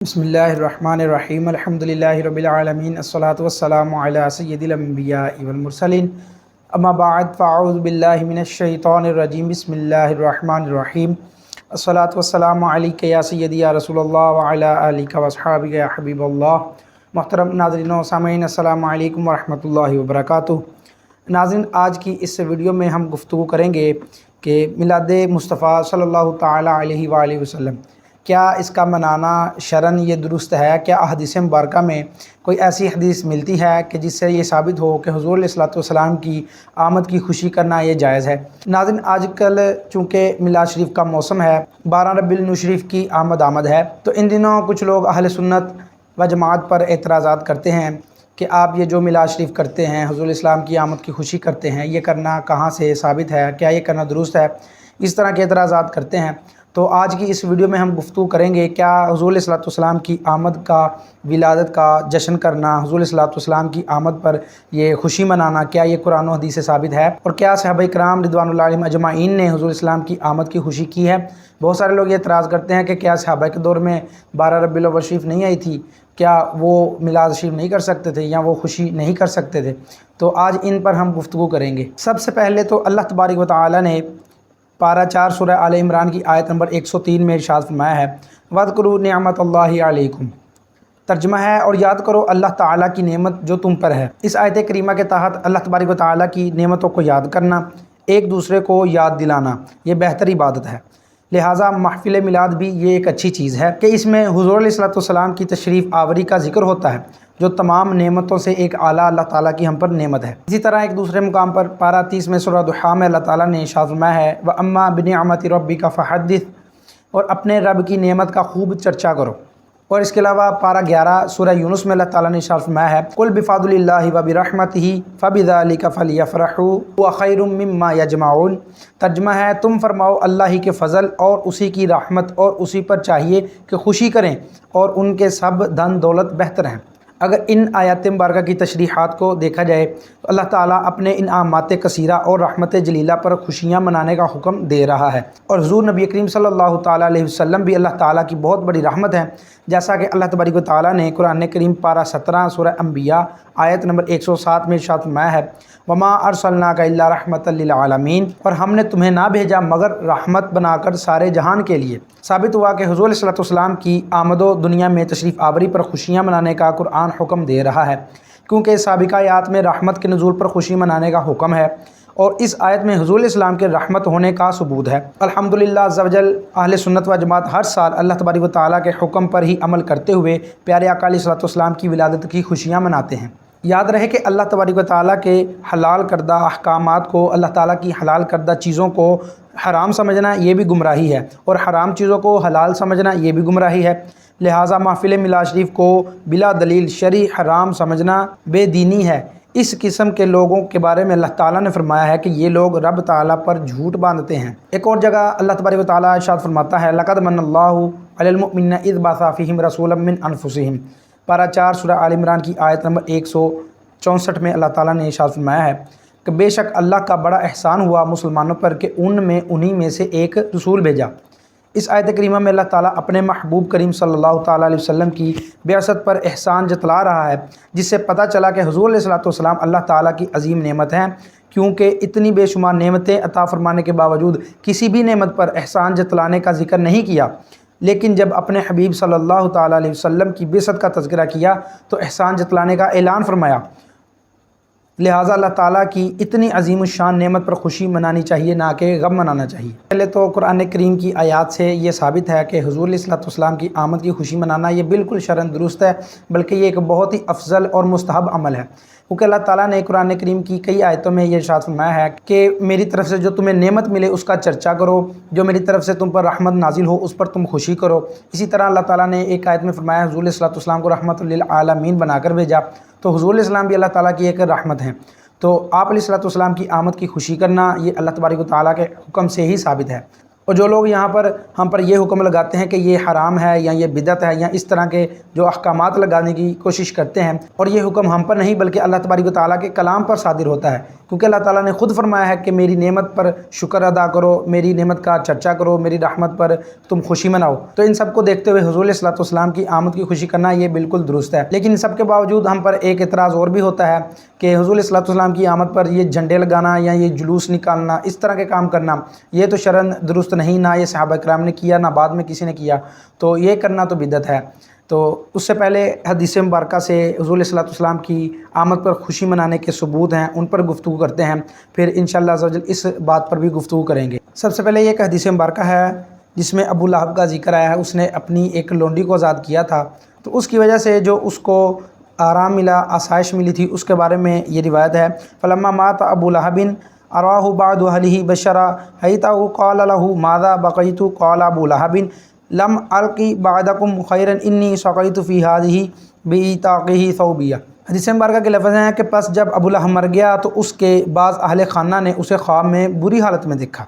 بسم اللہ الرحمن الرحیم الحمدللہ رب العالمین الصلاۃ والسلام علی سید الانبیاء والمرسلین اما بعد فاعوذ باللہ من الشیطان الرجیم بسم اللہ الرحمن الرحیم الصلاۃ والسلام علیک یا سیدی یا رسول اللہ وعلی آلک واصحابک یا حبیب اللہ۔ محترم ناظرین و سامعین، السلام علیکم ورحمۃ اللہ وبرکاتہ۔ ناظرین، آج کی اس ویڈیو میں ہم گفتگو کریں گے کہ میلاد مصطفیٰ صلی اللہ تعالیٰ علیہ وآلہ وسلم، کیا اس کا منانا شرعاً یہ درست ہے؟ کیا احادیث مبارکہ میں کوئی ایسی حدیث ملتی ہے کہ جس سے یہ ثابت ہو کہ حضور علیہ الصلوۃ والسلام کی آمد کی خوشی کرنا یہ جائز ہے؟ ناظرین، آج کل چونکہ میلاد شریف کا موسم ہے، 12 ربیع الاول شریف کی آمد ہے، تو ان دنوں کچھ لوگ اہل سنت و جماعت پر اعتراضات کرتے ہیں کہ آپ یہ جو میلاد شریف کرتے ہیں، حضور علیہ السلام کی آمد کی خوشی کرتے ہیں، یہ کرنا کہاں سے ثابت ہے؟ کیا یہ کرنا درست ہے؟ اس طرح کے اعتراضات کرتے ہیں۔ تو آج کی اس ویڈیو میں ہم گفتگو کریں گے، کیا حضور علیہ الصلوۃ والسلام کی آمد کا، ولادت کا جشن کرنا، حضور علیہ الصلوۃ والسلام کی آمد پر یہ خوشی منانا، کیا یہ قرآن و حدیث سے ثابت ہے؟ اور کیا صحابہ کرام رضوان اللہ علیہم اجمعین نے حضور السلام کی آمد کی خوشی کی ہے؟ بہت سارے لوگ یہ اعتراض کرتے ہیں کہ کیا صحابہ کے دور میں 12 ربیع الاول شریف نہیں آئی تھی؟ کیا وہ میلاد شریف نہیں کر سکتے تھے یا وہ خوشی نہیں کر سکتے تھے؟ تو آج ان پر ہم گفتگو کریں گے۔ سب سے پہلے تو اللہ تبارک و تعالیٰ نے پارہ 4 سورہ آل عمران کی آیت نمبر 103 میں ارشاد فرمایا ہے، وَاذْكُرُوا نِعْمَتَ اللَّهِ عَلَيْكُمْ۔ ترجمہ ہے، اور یاد کرو اللہ تعالیٰ کی نعمت جو تم پر ہے۔ اس آیت کریمہ کے تحت اللہ تبارک و تعالیٰ کی نعمتوں کو یاد کرنا، ایک دوسرے کو یاد دلانا، یہ بہتر عبادت ہے۔ لہٰذا محفل میلاد بھی یہ ایک اچھی چیز ہے کہ اس میں حضور علیہ الصلوۃ والسلام کی تشریف آوری کا ذکر ہوتا ہے، جو تمام نعمتوں سے ایک اعلیٰ اللہ تعالیٰ کی ہم پر نعمت ہے۔ اسی طرح ایک دوسرے مقام پر پارہ 30 میں سورہ ضحیٰ میں اللہ تعالیٰ نے ارشاد فرمایا ہے، وَأَمَّا بِنِعْمَتِ رَبِّكَ فَحَدِّثْ، اور اپنے رب کی نعمت کا خوب چرچا کرو۔ اور اس کے علاوہ پارہ 11 سورہ یونس میں اللہ تعالیٰ نے ارشاد فرمایا ہے، قُلْ بِفَضْلِ اللَّهِ وَبِرَحْمَتِهِ فَبِذَلِكَ فَلْيَفْرَحُوا هُوَ خَيْرٌ مِّمَّا يَجْمَعُونَ۔ ترجمہ ہے، تم فرماؤ اللہ ہی کے فضل اور اسی کی رحمت اور اسی پر چاہیے کہ خوشی کریں، اور ان کے سب دھن دولت بہتر ہیں۔ اگر ان آیات مبارکہ کی تشریحات کو دیکھا جائے تو اللہ تعالیٰ اپنے انعامات کثیرہ اور رحمت جلیلہ پر خوشیاں منانے کا حکم دے رہا ہے، اور حضور نبی کریم صلی اللہ تعالیٰ علیہ وسلم بھی اللہ تعالیٰ کی بہت بڑی رحمت ہے، جیسا کہ اللہ تبارک و تعالیٰ نے قرآن کریم پارہ 17 سورہ انبیاء آیت نمبر 107 میں ارشاد فرمایا ہے، وَمَا أَرْسَلْنَاكَ إِلَّا رَحْمَةً لِّلْعَالَمِينَ، اور ہم نے تمہیں نہ بھیجا مگر رحمت بنا کر سارے جہان کے لیے۔ ثابت ہوا کہ حضور علیہ الصلوۃ والسلام کی آمد و دنیا میں تشریف آوری پر خوشیاں منانے کا قرآن حکم دے رہا ہے، کیونکہ سابقہ آیات میں رحمت کے نزول پر خوشی منانے کا حکم ہے، اور اس آیت میں حضور علیہ السلام کے رحمت ہونے کا ثبوت ہے۔ الحمدللہ عز و جل، اہل سنت و جماعت ہر سال اللہ تبارک و تعالیٰ کے حکم پر ہی عمل کرتے ہوئے پیارے آقا علیہ الصلوۃ والسلام کی ولادت کی خوشیاں مناتے ہیں۔ یاد رہے کہ اللہ تبارک و تعالیٰ کے حلال کردہ احکامات کو، اللہ تعالیٰ کی حلال کردہ چیزوں کو حرام سمجھنا یہ بھی گمراہی ہے، اور حرام چیزوں کو حلال سمجھنا یہ بھی گمراہی ہے۔ لہٰذا محفل میلاد شریف کو بلا دلیل شرعی حرام سمجھنا بے دینی ہے۔ اس قسم کے لوگوں کے بارے میں اللہ تعالیٰ نے فرمایا ہے کہ یہ لوگ رب تعالیٰ پر جھوٹ باندھتے ہیں۔ ایک اور جگہ اللہ تبارک و تعالیٰ ارشاد فرماتا ہے، لَقَدْ مَنَّ اللَّهُ عَلَى الْمُؤْمِنِينَ إِذْ بَعَثَ فِيهِمْ رَسُولًا مِّنْ أَنفُسِهِمْ۔ پارہ 4 سورہ آل عمران کی آیت نمبر 164 میں اللہ تعالیٰ نے ارشاد فرمایا ہے کہ بے شک اللہ کا بڑا احسان ہوا مسلمانوں پر کہ انہی میں سے ایک رسول بھیجا۔ اس آیت کریمہ میں اللہ تعالیٰ اپنے محبوب کریم صلی اللہ تعالیٰ علیہ وسلم کی بعثت پر احسان جتلا رہا ہے، جس سے پتہ چلا کہ حضور علیہ الصلوۃ والسلام اللہ تعالیٰ کی عظیم نعمت ہیں، کیونکہ اتنی بے شمار نعمتیں عطا فرمانے کے باوجود کسی بھی نعمت پر احسان جتلانے کا ذکر نہیں کیا، لیکن جب اپنے حبیب صلی اللہ تعالیٰ علیہ وسلم کی بعثت کا تذکرہ کیا تو احسان جتلانے کا اعلان فرمایا۔ لہٰذا اللہ تعالیٰ کی اتنی عظیم الشان نعمت پر خوشی منانی چاہیے، نہ کہ غم منانا چاہیے۔ پہلے تو قرآن کریم کی آیات سے یہ ثابت ہے کہ حضور علیہ الصلوۃ والسلام کی آمد کی خوشی منانا یہ بالکل شرعاً درست ہے، بلکہ یہ ایک بہت ہی افضل اور مستحب عمل ہے، کیونکہ اللہ تعالیٰ نے قرآن کریم کی کئی آیتوں میں یہ ارشاد فرمایا ہے کہ میری طرف سے جو تمہیں نعمت ملے اس کا چرچا کرو، جو میری طرف سے تم پر رحمت نازل ہو اس پر تم خوشی کرو۔ اسی طرح اللہ تعالیٰ نے ایک آیت میں فرمایا، حضور علیہ الصلوۃ والسلام کو رحمت للعالمین بنا کر بھیجا، تو حضور علیہ السلام بھی اللہ تعالیٰ کی ایک رحمت ہیں۔ تو آپ علیہ الصلوۃ والسلام کی آمد کی خوشی کرنا یہ اللہ تبارک و تعالیٰ کے حکم سے ہی ثابت ہے۔ اور جو لوگ یہاں پر ہم پر یہ حکم لگاتے ہیں کہ یہ حرام ہے یا یہ بدعت ہے یا اس طرح کے جو احکامات لگانے کی کوشش کرتے ہیں، اور یہ حکم ہم پر نہیں بلکہ اللہ تبارک و تعالیٰ کے کلام پر صادر ہوتا ہے، کیونکہ اللہ تعالیٰ نے خود فرمایا ہے کہ میری نعمت پر شکر ادا کرو، میری نعمت کا چرچا کرو، میری رحمت پر تم خوشی مناؤ۔ تو ان سب کو دیکھتے ہوئے حضور علیہ الصلوۃ والسلام کی آمد کی خوشی کرنا یہ بالکل درست ہے، لیکن ان سب کے باوجود ہم پر ایک اعتراض اور بھی ہوتا ہے کہ حضور علیہ الصلوۃ والسلام کی آمد پر یہ جھنڈے لگانا یا یہ جلوس نکالنا، اس طرح کے کام کرنا، یہ تو شرعاً درست نہیں، نہ یہ صحابہ کرام نے کیا، نہ بعد میں کسی نے کیا، تو یہ کرنا تو بدعت ہے۔ تو اس سے پہلے حدیث مبارکہ سے حضور علیہ الصلوۃ والسلام کی آمد پر خوشی منانے کے ثبوت ہیں، ان پر گفتگو کرتے ہیں، پھر انشاءاللہ عز و جل اس بات پر بھی گفتگو کریں گے۔ سب سے پہلے یہ ایک حدیث مبارکہ ہے جس میں ابو لہب کا ذکر آیا ہے، اس نے اپنی ایک لونڈی کو آزاد کیا تھا، تو اس کی وجہ سے جو اس کو آرام ملا، آسائش ملی تھی، اس کے بارے میں یہ روایت ہے، فلما مات ابو لہب اراہ بعد اہلہ بشرا حیتہ قال لہ ماذا بقیت قال ابو لہب لم القی بعدکم خیرا انی سقیت فی ہذہ بعتاقہ ثوبیہ۔ حدیث مبارکہ کے لفظ ہیں کہ پس جب ابو لہب مر گیا تو اس کے بعض اہل خانہ نے اسے خواب میں بری حالت میں دیکھا،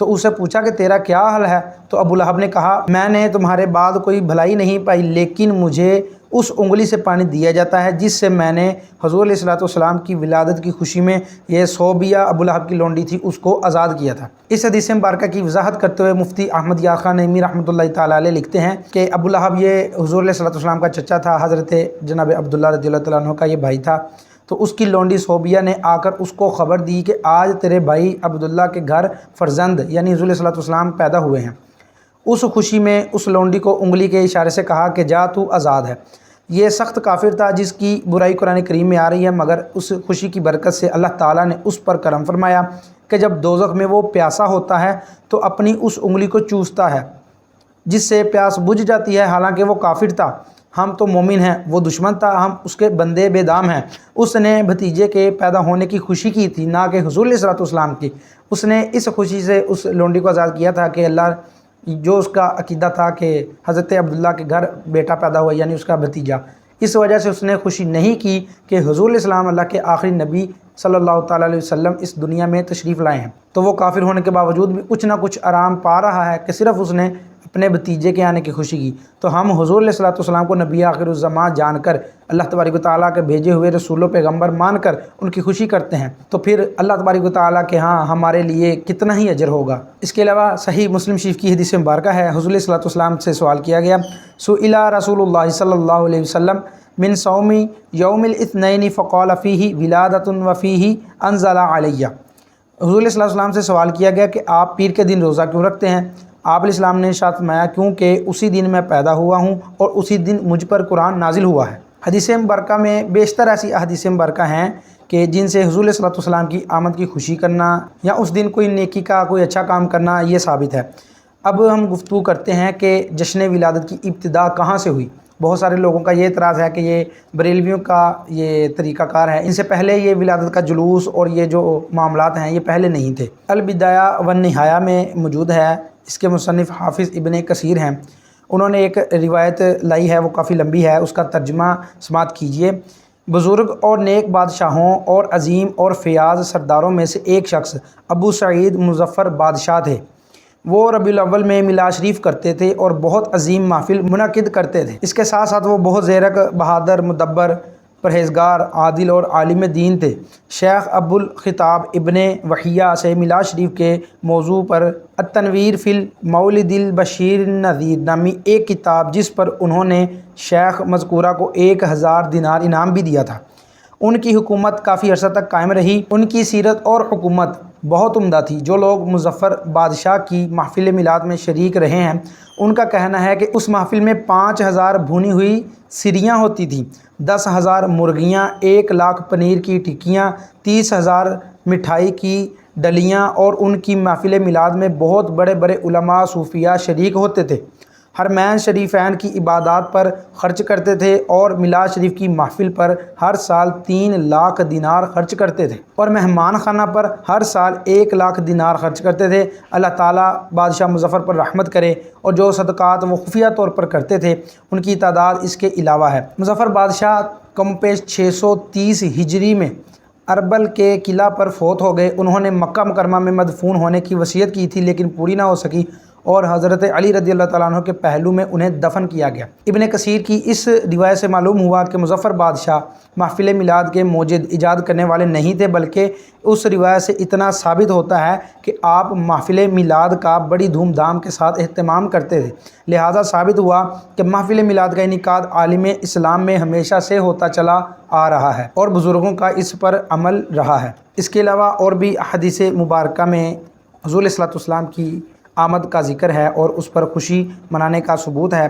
تو اسے پوچھا کہ تیرا کیا حال ہے؟ تو ابو لہب نے کہا میں نے تمہارے بعد کوئی بھلائی نہیں پائی، لیکن مجھے اس انگلی سے پانی دیا جاتا ہے جس سے میں نے حضور علیہ الصلوۃ والسلام کی ولادت کی خوشی میں یہ صوبیہ ابو لہب کی لونڈی تھی اس کو آزاد کیا تھا۔ اس حدیث مبارکہ کی وضاحت کرتے ہوئے مفتی احمد یار خان نعیمی رحمۃ اللہ تعالیٰ علیہ لکھتے ہیں کہ ابو لہب یہ حضور علیہ الصلوۃ والسلام کا چچا تھا، حضرت جناب عبداللہ رضی اللہ تعالیٰ عنہ کا یہ بھائی تھا، تو اس کی لونڈی صوبیہ نے آ کر اس کو خبر دی کہ آج تیرے بھائی عبداللہ کے گھر فرزند یعنی حضور علیہ الصلوۃ والسلام پیدا ہوئے ہیں۔ اس خوشی میں اس لونڈی کو انگلی کے اشارے سے کہا کہ جا تو آزاد ہے۔ یہ سخت کافر تھا جس کی برائی قرآن کریم میں آ رہی ہے، مگر اس خوشی کی برکت سے اللہ تعالیٰ نے اس پر کرم فرمایا کہ جب دوزخ میں وہ پیاسا ہوتا ہے تو اپنی اس انگلی کو چوستا ہے جس سے پیاس بجھ جاتی ہے، حالانکہ وہ کافر تھا، ہم تو مومن ہیں، وہ دشمن تھا، ہم اس کے بندے بے دام ہیں۔ اس نے بھتیجے کے پیدا ہونے کی خوشی کی تھی، نہ کہ حضور علیہ الصلوۃ والسلام کی۔ اس نے اس خوشی سے اس لونڈی کو آزاد کیا تھا کہ اللہ جو اس کا عقیدہ تھا کہ حضرت عبداللہ کے گھر بیٹا پیدا ہوا یعنی اس کا بھتیجا، اس وجہ سے اس نے خوشی نہیں کی کہ حضور علیہ السلام اللہ کے آخری نبی صلی اللہ تعالیٰ علیہ وسلم اس دنیا میں تشریف لائے ہیں، تو وہ کافر ہونے کے باوجود بھی کچھ نہ کچھ آرام پا رہا ہے کہ صرف اس نے اپنے بھتیجے کے آنے کی خوشی کی۔ تو ہم حضور علیہ الصلوۃ والسلام کو نبی آخر الزمان جان کر، اللہ تبارک و تعالیٰ کے بھیجے ہوئے رسول و پیغمبر مان کر ان کی خوشی کرتے ہیں، تو پھر اللہ تبارک و تعالیٰ کے ہاں ہمارے لیے کتنا ہی اجر ہوگا۔ اس کے علاوہ صحیح مسلم شریف کی حدیث مبارکہ ہے، حضور علیہ الصلوۃ والسلام سے سوال کیا گیا، سئل رسول اللہ صلی اللہ علیہ وسلم من صوم یوم الاثنین فقال فیہ ولادۃ وفیہ انزل علیہ۔ حضور علیہ الصلوۃ والسلام سے سوال کیا گیا کہ آپ پیر کے دن روزہ کیوں رکھتے ہیں؟ آپ علیہ السلام نے ارشاد فرمایا کیونکہ اسی دن میں پیدا ہوا ہوں اور اسی دن مجھ پر قرآن نازل ہوا ہے۔ حدیث مبارکہ میں بیشتر ایسی احادیث مبارکہ ہیں کہ جن سے حضور علیہ الصلوۃ والسلام کی آمد کی خوشی کرنا یا اس دن کوئی نیکی کا کوئی اچھا کام کرنا یہ ثابت ہے۔ اب ہم گفتگو کرتے ہیں کہ جشن ولادت کی ابتدا کہاں سے ہوئی۔ بہت سارے لوگوں کا یہ اعتراض ہے کہ یہ بریلویوں کا یہ طریقہ کار ہے، ان سے پہلے یہ ولادت کا جلوس اور یہ جو معاملات ہیں یہ پہلے نہیں تھے۔ البدایہ والنہایہ میں موجود ہے، اس کے مصنف حافظ ابن کثیر ہیں، انہوں نے ایک روایت لائی ہے، وہ کافی لمبی ہے، اس کا ترجمہ سماعت کیجئے۔ بزرگ اور نیک بادشاہوں اور عظیم اور فیاض سرداروں میں سے ایک شخص ابو سعید مظفر بادشاہ تھے۔ وہ ربیع الاول میں میلاد شریف کرتے تھے اور بہت عظیم محفل منعقد کرتے تھے۔ اس کے ساتھ ساتھ وہ بہت زیرک، بہادر، مدبر، پرہیزگار، عادل اور عالم دین تھے۔ شیخ ابو الخطاب ابن وحیہ سے میلاد شریف کے موضوع پر التنویر فی المولد البشیر النذیر نامی ایک کتاب، جس پر انہوں نے شیخ مذکورہ کو 1000 دینار انعام بھی دیا تھا۔ ان کی حکومت کافی عرصہ تک قائم رہی۔ ان کی سیرت اور حکومت بہت عمدہ تھی۔ جو لوگ مظفر بادشاہ کی محفل میلاد میں شریک رہے ہیں، ان کا کہنا ہے کہ اس محفل میں 5000 بھونی ہوئی سریاں ہوتی تھیں، 10,000 مرغیاں، 1,00,000 پنیر کی ٹکیاں، 30,000 مٹھائی کی ڈلیاں، اور ان کی محفل میلاد میں بہت بڑے بڑے علماء صوفیاء شریک ہوتے تھے۔ حرمین شریفین کی عبادات پر خرچ کرتے تھے اور میلاد شریف کی محفل پر ہر سال 3 لاکھ دینار خرچ کرتے تھے، اور مہمان خانہ پر ہر سال 1 لاکھ دینار خرچ کرتے تھے۔ اللہ تعالیٰ بادشاہ مظفر پر رحمت کرے، اور جو صدقات وہ خفیہ طور پر کرتے تھے ان کی تعداد اس کے علاوہ ہے۔ مظفر بادشاہ کم پیش 630 ہجری میں اربل کے قلعہ پر فوت ہو گئے۔ انہوں نے مکہ مکرمہ میں مدفون ہونے کی وصیت کی تھی لیکن پوری نہ ہو سکی اور حضرت علی رضی اللہ تعالیٰ عنہ کے پہلو میں انہیں دفن کیا گیا۔ ابن کثیر کی اس روایت سے معلوم ہوا کہ مظفر بادشاہ محفل میلاد کے موجد ایجاد کرنے والے نہیں تھے، بلکہ اس روایت سے اتنا ثابت ہوتا ہے کہ آپ محفل میلاد کا بڑی دھوم دھام کے ساتھ اہتمام کرتے تھے، لہٰذا ثابت ہوا کہ محفل میلاد کا انعقاد عالم اسلام میں ہمیشہ سے ہوتا چلا آ رہا ہے اور بزرگوں کا اس پر عمل رہا ہے۔ اس کے علاوہ اور بھی احادیث مبارکہ میں حضور صلی اللہ علیہ وسلم کی آمد کا ذکر ہے اور اس پر خوشی منانے کا ثبوت ہے،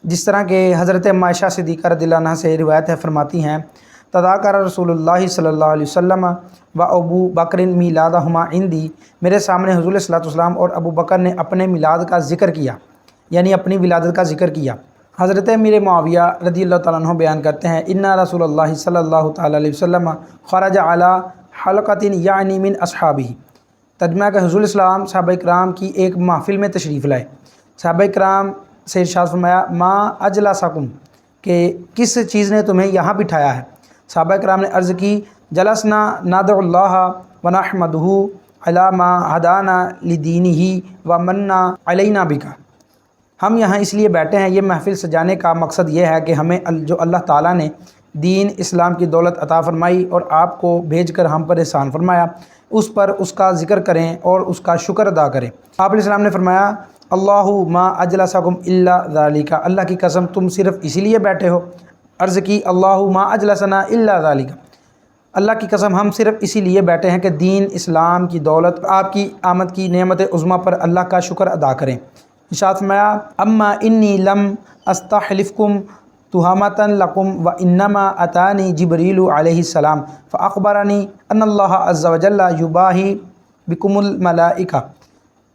جس طرح کہ حضرت عائشہ صدیقہ رضی اللہ عنہا سے روایت ہے، فرماتی ہیں تذاکر رسول اللہ صلی اللہ علیہ وسلم و ابو بکر میلادہما عندی، میرے سامنے حضور صلی اللہ علیہ وسلم اور ابو بکر نے اپنے میلاد کا ذکر کیا، یعنی اپنی ولادت کا ذکر کیا۔ حضرت امیر معاویہ رضی اللہ تعالیٰ عنہ بیان کرتے ہیں ان رسول اللہ صلی اللہ تعالیٰ علیہ وسلم خرج علی حلقۃ یعنی من اصحابہ، ترجمہ کہ حضور السلام صحابہ کرام کی ایک محفل میں تشریف لائے۔ صحابہ کرام سے ارشاد فرمایا ما اجلسکم، کہ کس چیز نے تمہیں یہاں بٹھایا ہے؟ صحابہ کرام نے عرض کی جلسنا ندعو اللہ ونحمدہ علی ما ہدانا لدینہ ومنّ علینا بک، ہم یہاں اس لیے بیٹھے ہیں، یہ محفل سجانے کا مقصد یہ ہے کہ ہمیں جو اللہ تعالیٰ نے دین اسلام کی دولت عطا فرمائی اور آپ کو بھیج کر ہم پر احسان فرمایا، اس پر اس کا ذکر کریں اور اس کا شکر ادا کریں۔ آپ علیہ السلام نے فرمایا اللہ ما اجلسکم الا ذالک، اللہ کی قسم تم صرف اسی لیے بیٹھے ہو؟ عرض کی اللہ ما اجلسنا الا ذالک، اللہ کی قسم ہم صرف اسی لیے بیٹھے ہیں کہ دین اسلام کی دولت، آپ کی آمد کی نعمت عظمیٰ پر اللہ کا شکر ادا کریں۔ ارشاد فرمایا اما انی لم استحلفکم تہمۃ لکم و انما اتانی جبریل علیہ السلام فاخبرنی ان اللہ عز وجل یباہی بکم الملائکہ،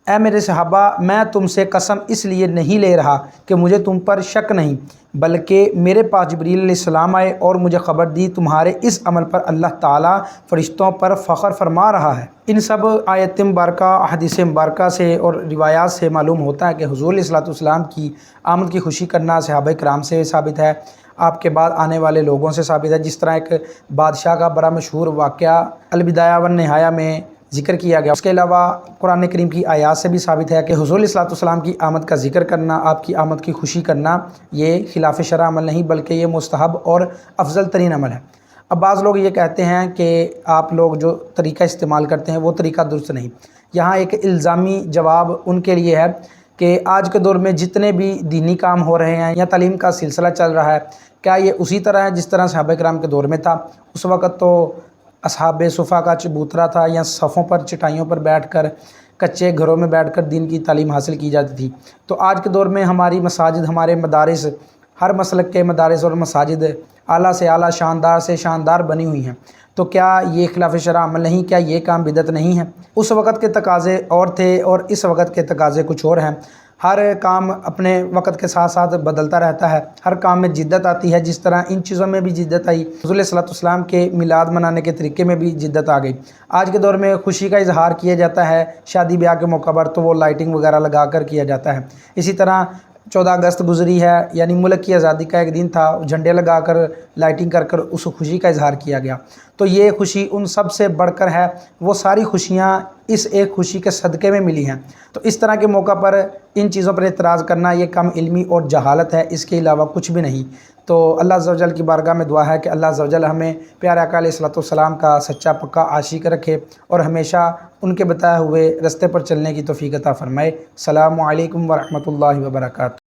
اے میرے صحابہ میں تم سے قسم اس لیے نہیں لے رہا کہ مجھے تم پر شک نہیں، بلکہ میرے پاس جبریل علیہ السلام آئے اور مجھے خبر دی تمہارے اس عمل پر اللہ تعالیٰ فرشتوں پر فخر فرما رہا ہے۔ ان سب آیت مبارکہ احادیث مبارکہ سے اور روایات سے معلوم ہوتا ہے کہ حضور علیہ الصلوۃ والسلام کی آمد کی خوشی کرنا صحابہ کرام سے ثابت ہے، آپ کے بعد آنے والے لوگوں سے ثابت ہے، جس طرح ایک بادشاہ کا بڑا مشہور واقعہ البدایہ والنہایہ میں ذکر کیا گیا۔ اس کے علاوہ قرآن کریم کی آیات سے بھی ثابت ہے کہ حضور علیہ الصلوۃ والسلام کی آمد کا ذکر کرنا، آپ کی آمد کی خوشی کرنا، یہ خلاف شرع عمل نہیں بلکہ یہ مستحب اور افضل ترین عمل ہے۔ اب بعض لوگ یہ کہتے ہیں کہ آپ لوگ جو طریقہ استعمال کرتے ہیں وہ طریقہ درست نہیں۔ یہاں ایک الزامی جواب ان کے لیے ہے کہ آج کے دور میں جتنے بھی دینی کام ہو رہے ہیں یا تعلیم کا سلسلہ چل رہا ہے، کیا یہ اسی طرح ہے جس طرح صحابہ کرام کے دور میں تھا؟ اس وقت تو اصحاب صفا کا چبوترا تھا، یا صفوں پر چٹائیوں پر بیٹھ کر کچے گھروں میں بیٹھ کر دین کی تعلیم حاصل کی جاتی تھی۔ تو آج کے دور میں ہماری مساجد، ہمارے مدارس، ہر مسلک کے مدارس اور مساجد اعلیٰ سے اعلیٰ، شاندار سے شاندار بنی ہوئی ہیں، تو کیا یہ خلاف شرع عمل نہیں؟ کیا یہ کام بدعت نہیں ہے؟ اس وقت کے تقاضے اور تھے اور اس وقت کے تقاضے کچھ اور ہیں۔ ہر کام اپنے وقت کے ساتھ ساتھ بدلتا رہتا ہے، ہر کام میں جدت آتی ہے، جس طرح ان چیزوں میں بھی جدت آئی، حضور صلی اللہ علیہ وسلم کے میلاد منانے کے طریقے میں بھی جدت آ گئی۔ آج کے دور میں خوشی کا اظہار کیا جاتا ہے شادی بیاہ کے موقع پر، تو وہ لائٹنگ وغیرہ لگا کر کیا جاتا ہے۔ اسی طرح 14 اگست گزری ہے، یعنی ملک کی آزادی کا ایک دن تھا، جھنڈے لگا کر لائٹنگ کر کر اس خوشی کا اظہار کیا گیا۔ تو یہ خوشی ان سب سے بڑھ کر ہے، وہ ساری خوشیاں اس ایک خوشی کے صدقے میں ملی ہیں۔ تو اس طرح کے موقع پر ان چیزوں پر اعتراض کرنا یہ کم علمی اور جہالت ہے، اس کے علاوہ کچھ بھی نہیں۔ تو اللہ عز و جل کی بارگاہ میں دعا ہے کہ اللہ عز و جل ہمیں پیارے آقا علیہ الصلوۃ والسلام کا سچا پکا عاشق رکھے اور ہمیشہ ان کے بتائے ہوئے رستے پر چلنے کی توفیق عطا فرمائے۔ السلام علیکم ورحمۃ اللہ وبرکاتہ۔